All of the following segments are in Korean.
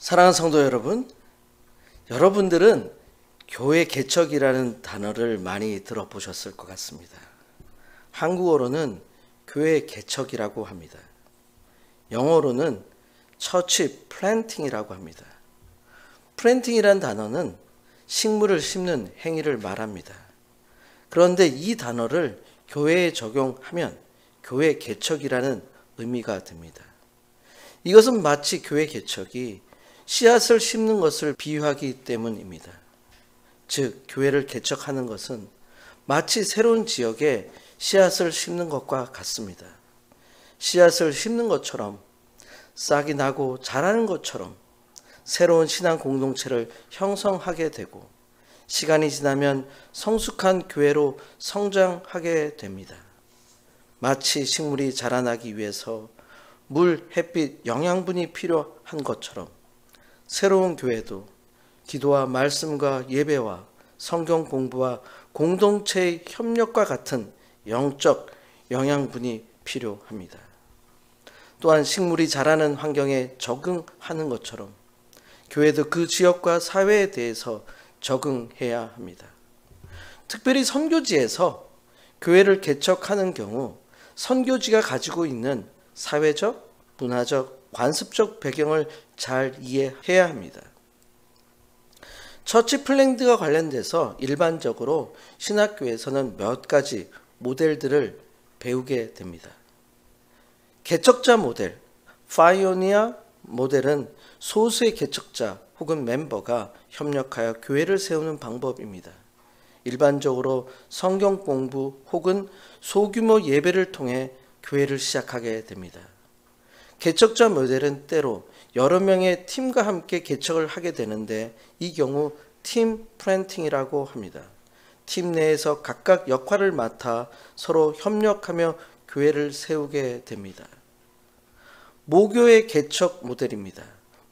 사랑하는 성도 여러분, 여러분들은 교회 개척이라는 단어를 많이 들어보셨을 것 같습니다. 한국어로는 교회 개척이라고 합니다. 영어로는 처치 플랜팅이라고 합니다. 플랜팅이란 단어는 식물을 심는 행위를 말합니다. 그런데 이 단어를 교회에 적용하면 교회 개척이라는 의미가 됩니다. 이것은 마치 교회 개척이 씨앗을 심는 것을 비유하기 때문입니다. 즉, 교회를 개척하는 것은 마치 새로운 지역에 씨앗을 심는 것과 같습니다. 씨앗을 심는 것처럼 싹이 나고 자라는 것처럼 새로운 신앙 공동체를 형성하게 되고 시간이 지나면 성숙한 교회로 성장하게 됩니다. 마치 식물이 자라나기 위해서 물, 햇빛, 영양분이 필요한 것처럼 새로운 교회도 기도와 말씀과 예배와 성경 공부와 공동체의 협력과 같은 영적 영양분이 필요합니다. 또한 식물이 자라는 환경에 적응하는 것처럼 교회도 그 지역과 사회에 대해서 적응해야 합니다. 특별히 선교지에서 교회를 개척하는 경우 선교지가 가지고 있는 사회적, 문화적, 관습적 배경을 잘 이해해야 합니다. 처치 플랜팅과 관련돼서 일반적으로 신학교에서는 몇 가지 모델들을 배우게 됩니다. 개척자 모델, 파이오니아 모델은 소수의 개척자 혹은 멤버가 협력하여 교회를 세우는 방법입니다. 일반적으로 성경 공부 혹은 소규모 예배를 통해 교회를 시작하게 됩니다. 개척자 모델은 때로 여러 명의 팀과 함께 개척을 하게 되는데 이 경우 팀 플랜팅이라고 합니다. 팀 내에서 각각 역할을 맡아 서로 협력하며 교회를 세우게 됩니다. 모교의 개척 모델입니다.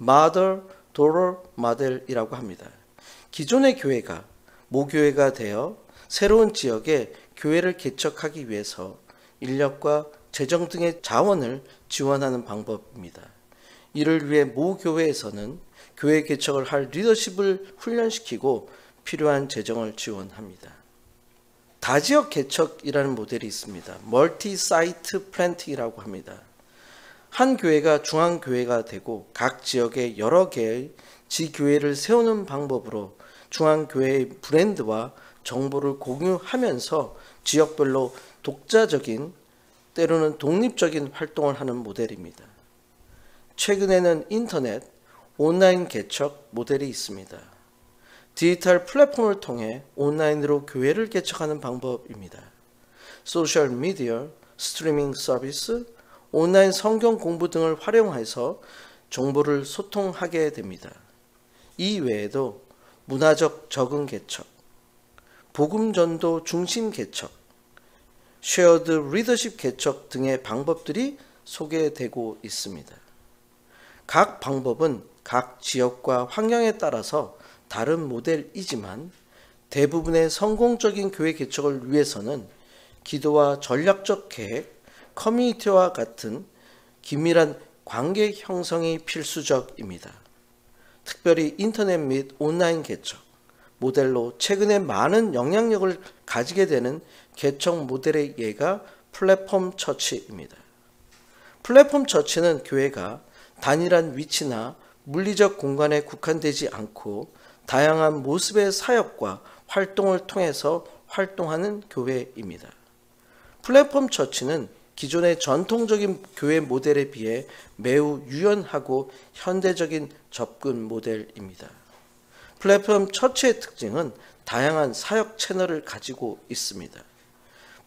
Mother Daughter 모델이라고 합니다. 기존의 교회가 모교회가 되어 새로운 지역에 교회를 개척하기 위해서 인력과 재정 등의 자원을 지원하는 방법입니다. 이를 위해 모 교회에서는 교회 개척을 할 리더십을 훈련시키고 필요한 재정을 지원합니다. 다지역 개척이라는 모델이 있습니다. 멀티 사이트 플랜팅이라고 합니다. 한 교회가 중앙교회가 되고 각 지역에 여러 개의 지교회를 세우는 방법으로 중앙교회의 브랜드와 정보를 공유하면서 지역별로 독자적인 때로는 독립적인 활동을 하는 모델입니다. 최근에는 인터넷, 온라인 개척 모델이 있습니다. 디지털 플랫폼을 통해 온라인으로 교회를 개척하는 방법입니다. 소셜 미디어, 스트리밍 서비스, 온라인 성경 공부 등을 활용해서 정보를 소통하게 됩니다. 이 외에도 문화적 적응 개척, 복음 전도 중심 개척, 쉐어드 리더십 개척 등의 방법들이 소개되고 있습니다. 각 방법은 각 지역과 환경에 따라서 다른 모델이지만 대부분의 성공적인 교회 개척을 위해서는 기도와 전략적 계획, 커뮤니티와 같은 긴밀한 관계 형성이 필수적입니다. 특별히 인터넷 및 온라인 개척 모델로 최근에 많은 영향력을 가지게 되는 개척 모델의 예가 플랫폼 처치입니다. 플랫폼 처치는 교회가 단일한 위치나 물리적 공간에 국한되지 않고 다양한 모습의 사역과 활동을 통해서 활동하는 교회입니다. 플랫폼 처치는 기존의 전통적인 교회 모델에 비해 매우 유연하고 현대적인 접근 모델입니다. 플랫폼 처치의 특징은 다양한 사역 채널을 가지고 있습니다.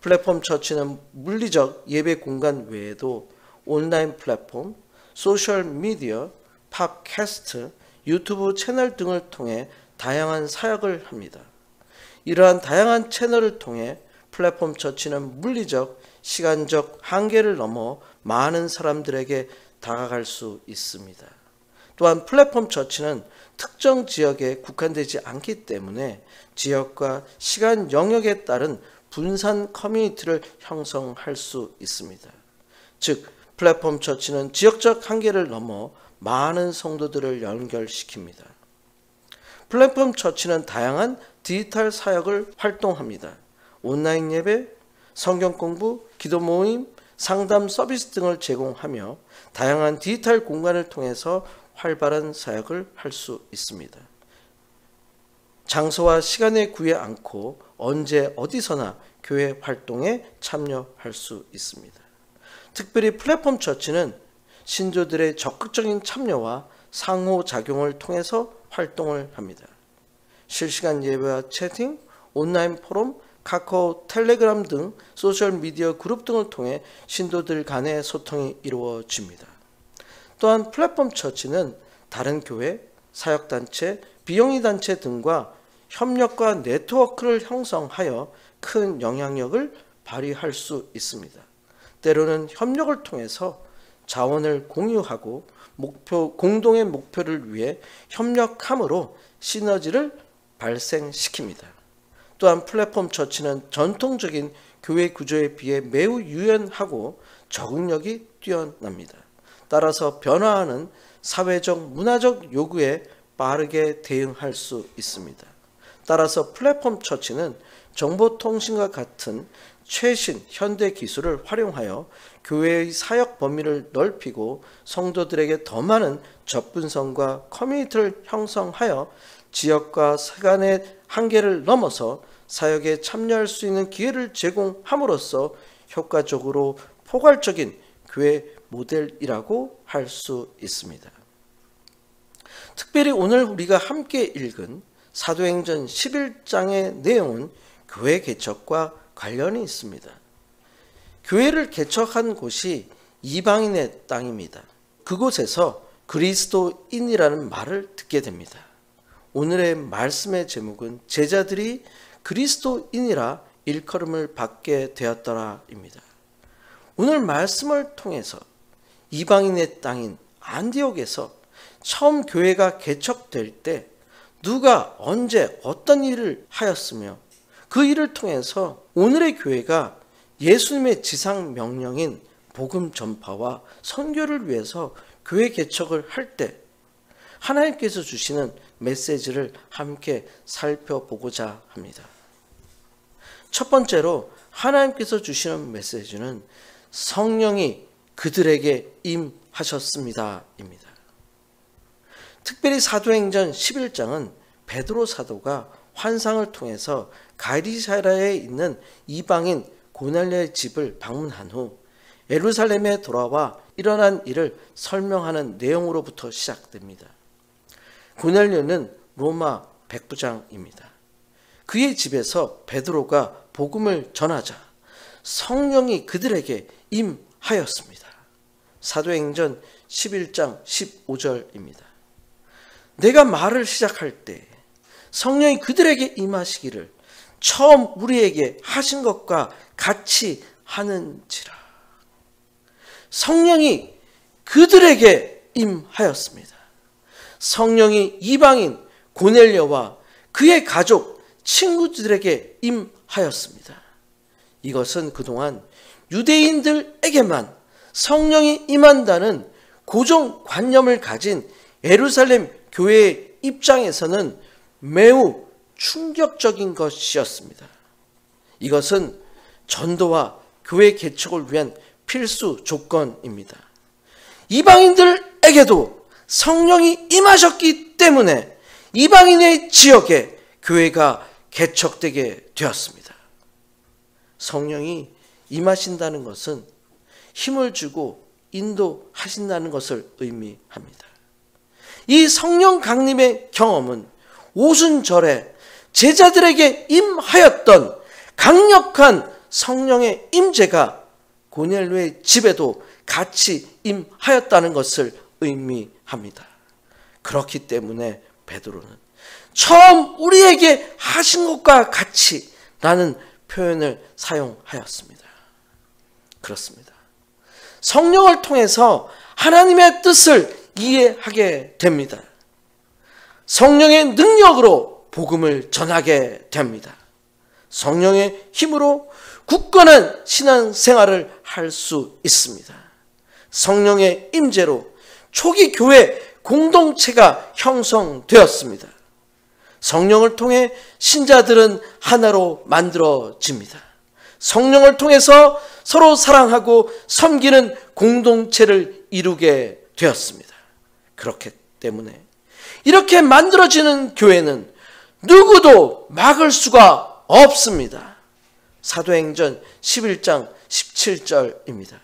플랫폼 처치는 물리적 예배 공간 외에도 온라인 플랫폼, 소셜 미디어, 팟캐스트, 유튜브 채널 등을 통해 다양한 사역을 합니다. 이러한 다양한 채널을 통해 플랫폼 처치는 물리적, 시간적 한계를 넘어 많은 사람들에게 다가갈 수 있습니다. 또한 플랫폼 처치는 특정 지역에 국한되지 않기 때문에 지역과 시간 영역에 따른 분산 커뮤니티를 형성할 수 있습니다. 즉 플랫폼 처치는 지역적 한계를 넘어 많은 성도들을 연결시킵니다. 플랫폼 처치는 다양한 디지털 사역을 활동합니다. 온라인 예배, 성경 공부, 기도 모임, 상담 서비스 등을 제공하며 다양한 디지털 공간을 통해서 활발한 사역을 할 수 있습니다. 장소와 시간에 구애 않고 언제 어디서나 교회 활동에 참여할 수 있습니다. 특별히 플랫폼 처치는 신조들의 적극적인 참여와 상호작용을 통해서 활동을 합니다. 실시간 예배와 채팅, 온라인 포럼, 카카오, 텔레그램 등 소셜미디어 그룹 등을 통해 신도들 간의 소통이 이루어집니다. 또한 플랫폼 처치는 다른 교회, 사역단체, 비영리단체 등과 협력과 네트워크를 형성하여 큰 영향력을 발휘할 수 있습니다. 때로는 협력을 통해서 자원을 공유하고 공동의 목표를 위해 협력함으로 시너지를 발생시킵니다. 또한 플랫폼 처치는 전통적인 교회 구조에 비해 매우 유연하고 적응력이 뛰어납니다. 따라서 변화하는 사회적, 문화적 요구에 빠르게 대응할 수 있습니다. 따라서 플랫폼 처치는 정보통신과 같은 최신 현대 기술을 활용하여 교회의 사역 범위를 넓히고 성도들에게 더 많은 접근성과 커뮤니티를 형성하여 지역과 세간의 한계를 넘어서 사역에 참여할 수 있는 기회를 제공함으로써 효과적으로 포괄적인 교회 모델이라고 할 수 있습니다. 특별히 오늘 우리가 함께 읽은 사도행전 11장의 내용은 교회 개척과 관련이 있습니다. 교회를 개척한 곳이 이방인의 땅입니다. 그곳에서 그리스도인이라는 말을 듣게 됩니다. 오늘의 말씀의 제목은 제자들이 그리스도인이라 일컬음을 받게 되었더라입니다. 오늘 말씀을 통해서 이방인의 땅인 안디옥에서 처음 교회가 개척될 때 누가 언제 어떤 일을 하였으며 그 일을 통해서 오늘의 교회가 예수님의 지상 명령인 복음 전파와 선교를 위해서 교회 개척을 할 때 하나님께서 주시는 메시지를 함께 살펴보고자 합니다. 첫 번째로 하나님께서 주시는 메시지는 성령이 그들에게 임하셨습니다입니다. 특별히 사도행전 11장은 베드로 사도가 환상을 통해서 가이사랴에 있는 이방인 고넬료의 집을 방문한 후 예루살렘에 돌아와 일어난 일을 설명하는 내용으로부터 시작됩니다. 고넬료는 로마 백부장입니다. 그의 집에서 베드로가 복음을 전하자 성령이 그들에게 임하였습니다. 사도행전 11장 15절입니다. 내가 말을 시작할 때 성령이 그들에게 임하시기를 처음 우리에게 하신 것과 같이 하는지라. 성령이 그들에게 임하였습니다. 성령이 이방인 고넬료와 그의 가족, 친구들에게 임하였습니다. 이것은 그동안 유대인들에게만 성령이 임한다는 고정관념을 가진 예루살렘 교회의 입장에서는 매우 충격적인 것이었습니다. 이것은 전도와 교회 개척을 위한 필수 조건입니다. 이방인들에게도 성령이 임하셨기 때문에 이방인의 지역에 교회가 개척되게 되었습니다. 성령이 임하신다는 것은 힘을 주고 인도하신다는 것을 의미합니다. 이 성령 강림의 경험은 오순절에 제자들에게 임하였던 강력한 성령의 임재가 고넬료의 집에도 같이 임하였다는 것을 의미합니다. 그렇기 때문에 베드로는 처음 우리에게 하신 것과 같이 라는 표현을 사용하였습니다. 그렇습니다. 성령을 통해서 하나님의 뜻을 이해하게 됩니다. 성령의 능력으로 복음을 전하게 됩니다. 성령의 힘으로 굳건한 신앙생활을 할 수 있습니다. 성령의 임재로 초기 교회 공동체가 형성되었습니다. 성령을 통해 신자들은 하나로 만들어집니다. 성령을 통해서 서로 사랑하고 섬기는 공동체를 이루게 되었습니다. 그렇기 때문에 이렇게 만들어지는 교회는 누구도 막을 수가 없습니다. 사도행전 11장 17절입니다.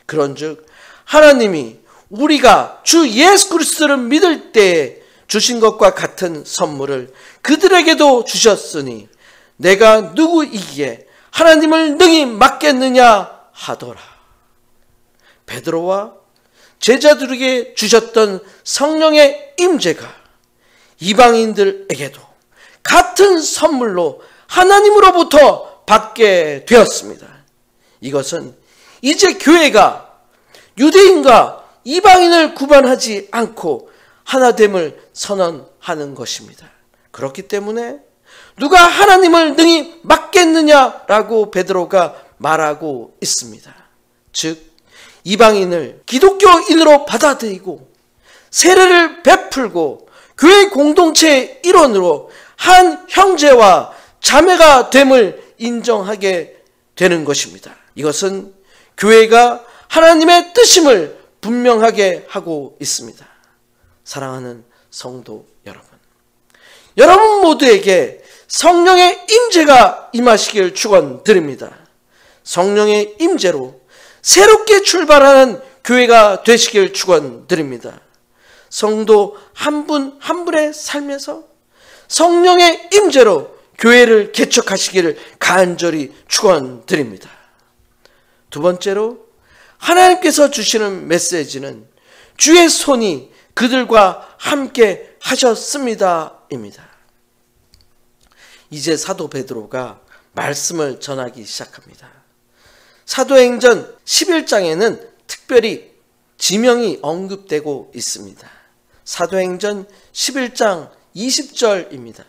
그런즉 하나님이 우리가 주 예수 그리스도를 믿을 때에 주신 것과 같은 선물을 그들에게도 주셨으니 내가 누구이기에 하나님을 능히 막겠느냐 하더라. 베드로와 제자들에게 주셨던 성령의 임재가 이방인들에게도 같은 선물로 하나님으로부터 받게 되었습니다. 이것은 이제 교회가 유대인과 이방인을 구분하지 않고 하나됨을 선언하는 것입니다. 그렇기 때문에 누가 하나님을 능히 막겠느냐라고 베드로가 말하고 있습니다. 즉 이방인을 기독교인으로 받아들이고 세례를 베풀고 교회 공동체의 일원으로 한 형제와 자매가 됨을 인정하게 되는 것입니다. 이것은 교회가 하나님의 뜻임을 분명하게 하고 있습니다. 사랑하는 성도 여러분, 여러분 모두에게 성령의 임재가 임하시길 축원드립니다. 성령의 임재로 새롭게 출발하는 교회가 되시길 축원드립니다. 성도 한 분 한 분의 삶에서 성령의 임재로 교회를 개척하시기를 간절히 축원드립니다. 두 번째로 하나님께서 주시는 메시지는 주의 손이 그들과 함께 하셨습니다입니다. 이제 사도 베드로가 말씀을 전하기 시작합니다. 사도행전 11장에는 특별히 지명이 언급되고 있습니다. 사도행전 11장 20절입니다.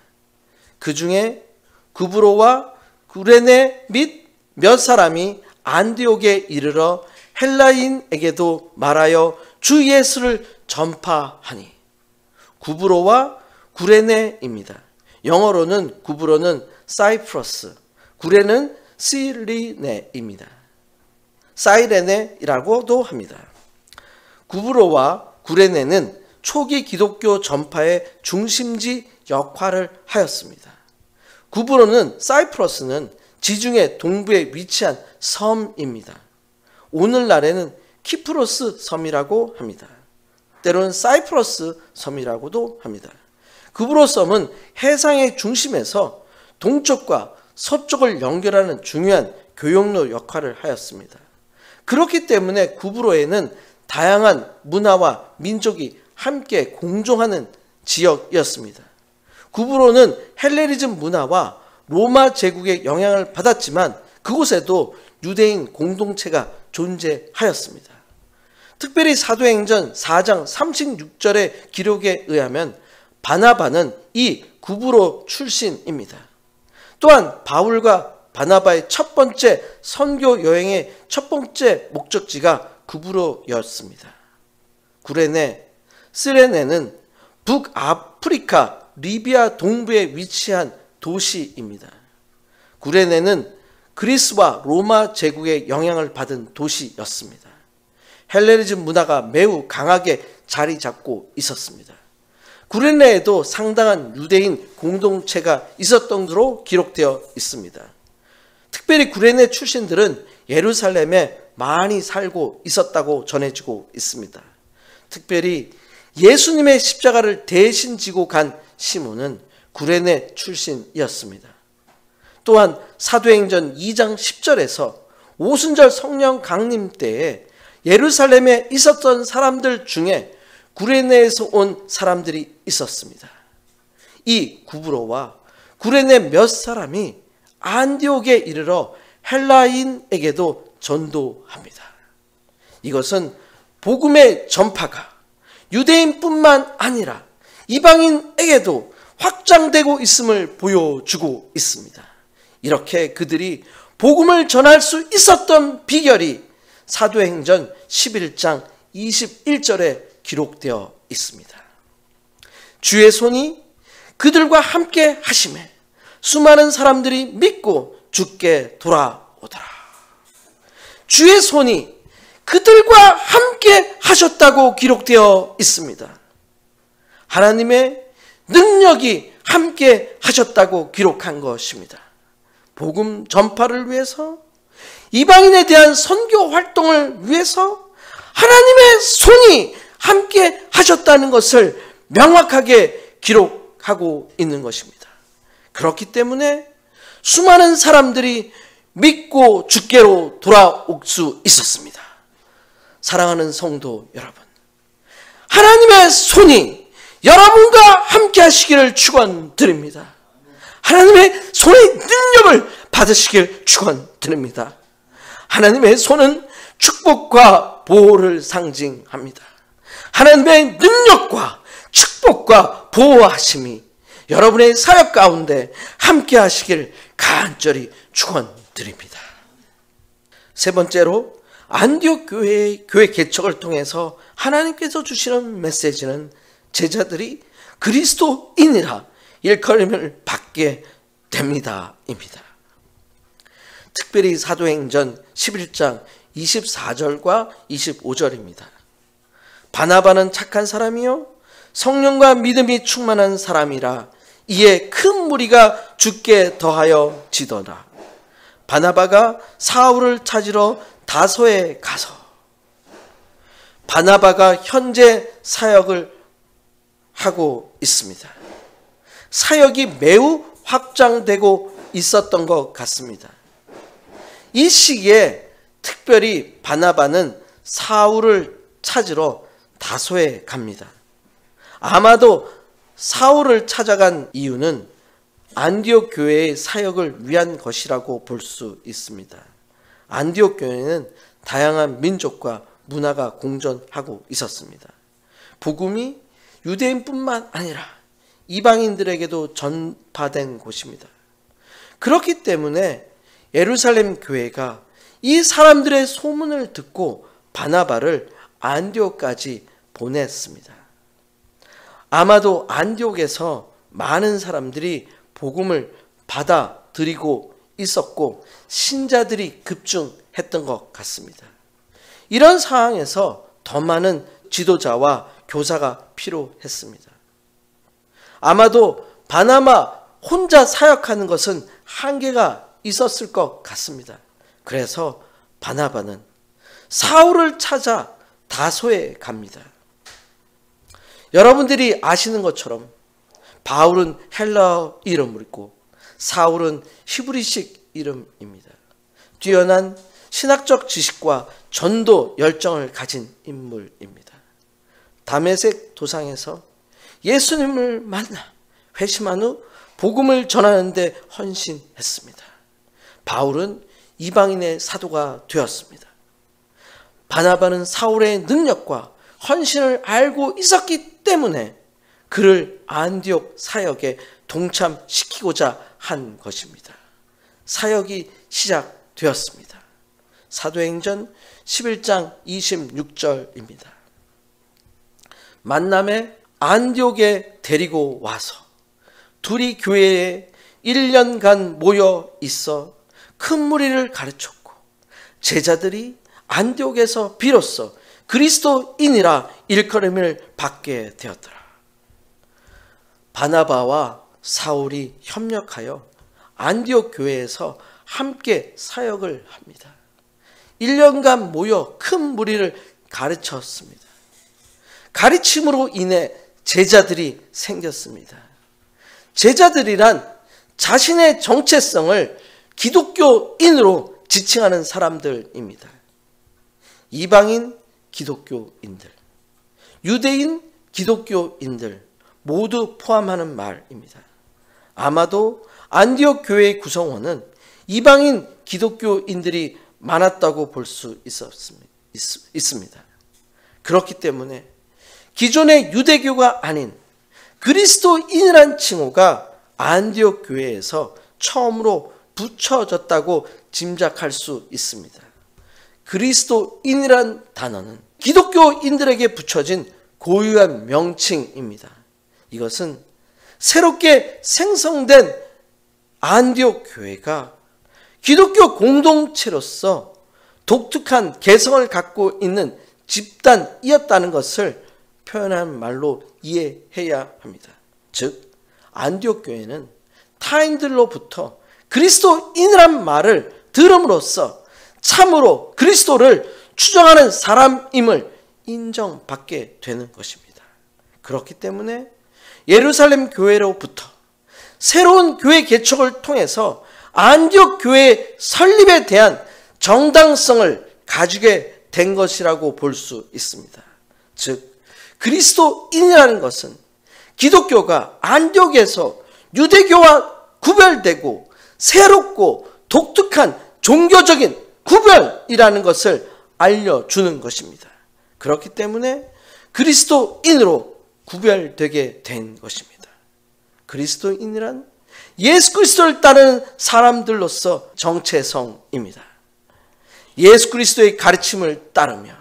그 중에 구브로와 구레네 및 몇 사람이 안디옥에 이르러 헬라인에게도 말하여 주 예수를 전파하니. 구브로와 구레네입니다. 영어로는 구브로는 사이프러스, 구레는 시리네입니다. 사이레네이라고도 합니다. 구브로와 구레네는 초기 기독교 전파의 중심지 역할을 하였습니다. 구브로는 사이프러스는 지중해 동부에 위치한 섬입니다. 오늘날에는 키프로스 섬이라고 합니다. 때로는 사이프러스 섬이라고도 합니다. 구브로 섬은 해상의 중심에서 동쪽과 서쪽을 연결하는 중요한 교역로 역할을 하였습니다. 그렇기 때문에 구브로에는 다양한 문화와 민족이 함께 공존하는 지역이었습니다. 구브로는 헬레니즘 문화와 로마 제국의 영향을 받았지만 그곳에도 유대인 공동체가 존재하였습니다. 특별히 사도행전 4장 36절의 기록에 의하면 바나바는 이 구브로 출신입니다. 또한 바울과 바나바의 첫 번째 선교 여행의 첫 번째 목적지가 구브로였습니다. 구레네, 시레네는 북아프리카 리비아 동부에 위치한 도시입니다. 구레네는 그리스와 로마 제국의 영향을 받은 도시였습니다. 헬레니즘 문화가 매우 강하게 자리 잡고 있었습니다. 구레네에도 상당한 유대인 공동체가 있었던 것으로 기록되어 있습니다. 특별히 구레네 출신들은 예루살렘에 많이 살고 있었다고 전해지고 있습니다. 특별히 예수님의 십자가를 대신 지고 간 시몬은 구레네 출신이었습니다. 또한 사도행전 2장 10절에서 오순절 성령 강림 때에 예루살렘에 있었던 사람들 중에 구레네에서 온 사람들이 있었습니다. 이 구브로와 구레네 몇 사람이 안디옥에 이르러 헬라인에게도 전도합니다. 이것은 복음의 전파가 유대인뿐만 아니라 이방인에게도 확장되고 있음을 보여주고 있습니다. 이렇게 그들이 복음을 전할 수 있었던 비결이 사도행전 11장 21절에 기록되어 있습니다. 주의 손이 그들과 함께 하심에 수많은 사람들이 믿고 주께 돌아오더라. 주의 손이 그들과 함께 하셨다고 기록되어 있습니다. 하나님의 능력이 함께 하셨다고 기록한 것입니다. 복음 전파를 위해서, 이방인에 대한 선교 활동을 위해서 하나님의 손이 함께 하셨다는 것을 명확하게 기록하고 있는 것입니다. 그렇기 때문에 수많은 사람들이 믿고 주께로 돌아올 수 있었습니다. 사랑하는 성도 여러분, 하나님의 손이 여러분과 함께 하시기를 축원드립니다. 하나님의 손의 능력을 받으시길 축원드립니다. 하나님의 손은 축복과 보호를 상징합니다. 하나님의 능력과 축복과 보호하심이 여러분의 사역 가운데 함께 하시길 간절히 축원드립니다. 세 번째로 안디옥 교회의 교회 개척을 통해서 하나님께서 주시는 메시지는 제자들이 그리스도인이라 일컬음을 받게 됩니다. 입니다. 특별히 사도행전 11장 24절과 25절입니다. 바나바는 착한 사람이요 성령과 믿음이 충만한 사람이라 이에 큰 무리가 주께 더하여 지더라. 바나바가 사울을 찾으러 다소에 가서, 바나바가 현재 사역을 하고 있습니다. 사역이 매우 확장되고 있었던 것 같습니다. 이 시기에 특별히 바나바는 사울을 찾으러 다소에 갑니다. 아마도 사울을 찾아간 이유는 안디옥 교회의 사역을 위한 것이라고 볼 수 있습니다. 안디옥 교회는 다양한 민족과 문화가 공존하고 있었습니다. 복음이 유대인뿐만 아니라 이방인들에게도 전파된 곳입니다. 그렇기 때문에 예루살렘 교회가 이 사람들의 소문을 듣고 바나바를 안디옥까지 보냈습니다. 아마도 안디옥에서 많은 사람들이 복음을 받아들이고 있었고 신자들이 급증했던 것 같습니다. 이런 상황에서 더 많은 지도자와 교사가 필요했습니다. 아마도 바나바 혼자 사역하는 것은 한계가 있었을 것 같습니다. 그래서 바나바는 사울을 찾아 다소에 갑니다. 여러분들이 아시는 것처럼 바울은 헬라어 이름을 있고 사울은 히브리식 이름입니다. 뛰어난 신학적 지식과 전도 열정을 가진 인물입니다. 다메섹 도상에서 예수님을 만나 회심한 후 복음을 전하는 데 헌신했습니다. 바울은 이방인의 사도가 되었습니다. 바나바는 사울의 능력과 헌신을 알고 있었기 때문에 그를 안디옥 사역에 동참시키고자 한 것입니다. 사역이 시작되었습니다. 사도행전 11장 26절입니다. 만남에 안디옥에 데리고 와서 둘이 교회에 1년간 모여 있어 큰 무리를 가르쳤고 제자들이 안디옥에서 비로소 그리스도인이라 일컬음을 받게 되었더라. 바나바와 사울이 협력하여 안디옥 교회에서 함께 사역을 합니다. 1년간 모여 큰 무리를 가르쳤습니다. 가르침으로 인해 제자들이 생겼습니다. 제자들이란 자신의 정체성을 기독교인으로 지칭하는 사람들입니다. 이방인 기독교인들, 유대인 기독교인들 모두 포함하는 말입니다. 아마도 안디옥 교회의 구성원은 이방인 기독교인들이 많았다고 볼 수 있습니다. 그렇기 때문에 기존의 유대교가 아닌 그리스도인이란 칭호가 안디옥 교회에서 처음으로 붙여졌다고 짐작할 수 있습니다. 그리스도인이란 단어는 기독교인들에게 붙여진 고유한 명칭입니다. 이것은 새롭게 생성된 안디옥 교회가 기독교 공동체로서 독특한 개성을 갖고 있는 집단이었다는 것을 표현한 말로 이해해야 합니다. 즉 안디옥 교회는 타인들로부터 그리스도인이란 말을 들음으로써 참으로 그리스도를 추종하는 사람임을 인정받게 되는 것입니다. 그렇기 때문에 예루살렘 교회로부터 새로운 교회 개척을 통해서 안디옥 교회의 설립에 대한 정당성을 가지게 된 것이라고 볼 수 있습니다. 즉 그리스도인이라는 것은 기독교가 안디옥에서 유대교와 구별되고 새롭고 독특한 종교적인 구별이라는 것을 알려주는 것입니다. 그렇기 때문에 그리스도인으로 구별되게 된 것입니다. 그리스도인이란 예수 그리스도를 따르는 사람들로서 정체성입니다. 예수 그리스도의 가르침을 따르며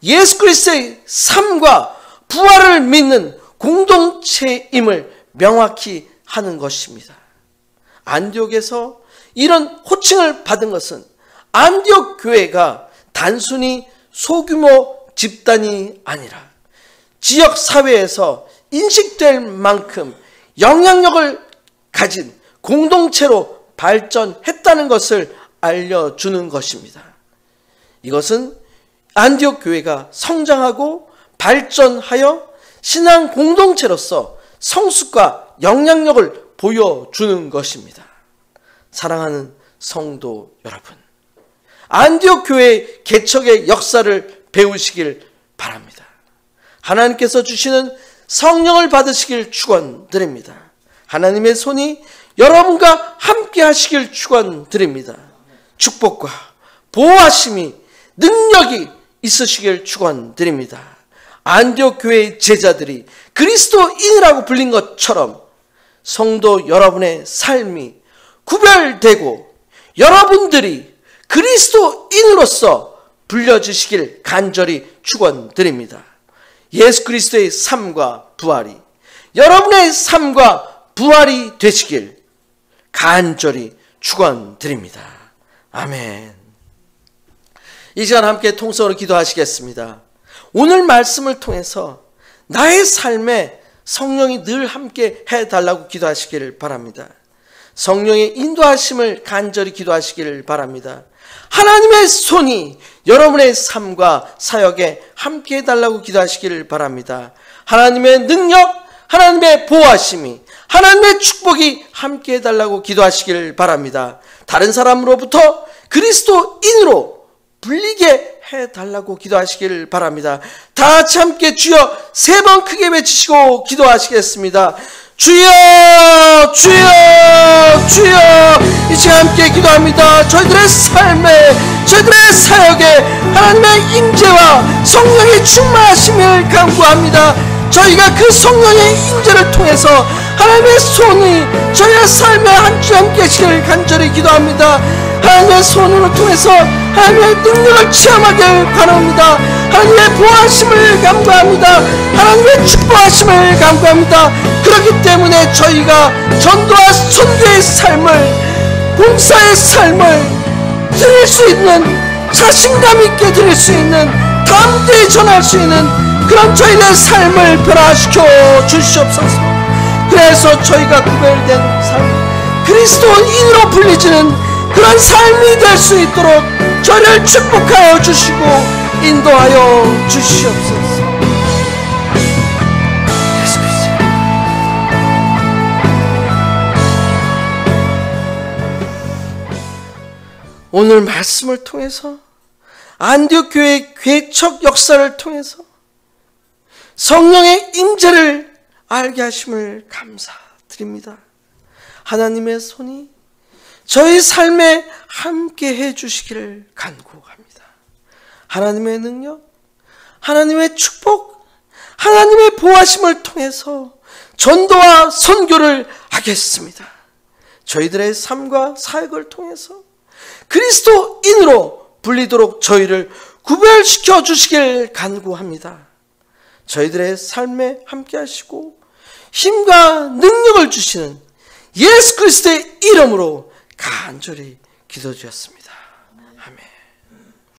예수 그리스도의 삶과 부활을 믿는 공동체임을 명확히 하는 것입니다. 안디옥에서 이런 호칭을 받은 것은 안디옥 교회가 단순히 소규모 집단이 아니라 지역 사회에서 인식될 만큼 영향력을 가진 공동체로 발전했다는 것을 알려주는 것입니다. 이것은 안디옥 교회가 성장하고 발전하여 신앙 공동체로서 성숙과 영향력을 보여주는 것입니다. 사랑하는 성도 여러분, 안디옥 교회 개척의 역사를 배우시길 바랍니다. 하나님께서 주시는 성령을 받으시길 축원드립니다. 하나님의 손이 여러분과 함께 하시길 축원드립니다. 축복과 보호하심이 능력이 있으시길 축원드립니다. 안디옥 교회의 제자들이 그리스도인이라고 불린 것처럼 성도 여러분의 삶이 구별되고 여러분들이 그리스도인으로서 불려주시길 간절히 축원드립니다. 예수 그리스도의 삶과 부활이 여러분의 삶과 부활이 되시길 간절히 축원드립니다. 아멘. 이 시간 함께 통성으로 기도하시겠습니다. 오늘 말씀을 통해서 나의 삶에 성령이 늘 함께 해달라고 기도하시기를 바랍니다. 성령의 인도하심을 간절히 기도하시기를 바랍니다. 하나님의 손이 여러분의 삶과 사역에 함께 해달라고 기도하시기를 바랍니다. 하나님의 능력, 하나님의 보호하심이, 하나님의 축복이 함께 해달라고 기도하시기를 바랍니다. 다른 사람으로부터 그리스도인으로 불리게 해달라고 기도하시기를 바랍니다. 다 같이 함께 주여 3번 크게 외치시고 기도하시겠습니다. 주여 주여 주여. 이 시간 함께 기도합니다. 저희들의 삶에, 저희들의 사역에 하나님의 임재와 성령의 충만하심을 간구합니다. 저희가 그 성령의 임재를 통해서 하나님의 손이 저희의 삶에 한 주 함께 하시기를 간절히 기도합니다. 하나님의 손으로 통해서 하나님의 능력을 체험하길 바랍니다. 하나님의 보호하심을 간구합니다. 하나님의 축복하심을 간구합니다. 그렇기 때문에 저희가 전도와 선교의 삶을, 봉사의 삶을 드릴 수 있는, 자신감 있게 드릴 수 있는, 담대히 전할 수 있는 그런 저희의 삶을 변화시켜 주시옵소서. 그래서 저희가 구별된 삶, 그리스도인으로 불리지는 그런 삶이 될 수 있도록 저를 축복하여 주시고 인도하여 주시옵소서. 예수 그리스도. 오늘 말씀을 통해서 안디옥 교회의 개척 역사를 통해서 성령의 임재를 알게 하심을 감사드립니다. 하나님의 손이 저희 삶에 함께 해주시기를 간구합니다. 하나님의 능력, 하나님의 축복, 하나님의 보호하심을 통해서 전도와 선교를 하겠습니다. 저희들의 삶과 사역을 통해서 그리스도인으로 불리도록 저희를 구별시켜 주시길 간구합니다. 저희들의 삶에 함께 하시고 힘과 능력을 주시는 예수 그리스도의 이름으로 간절히 기도드렸습니다. 아멘.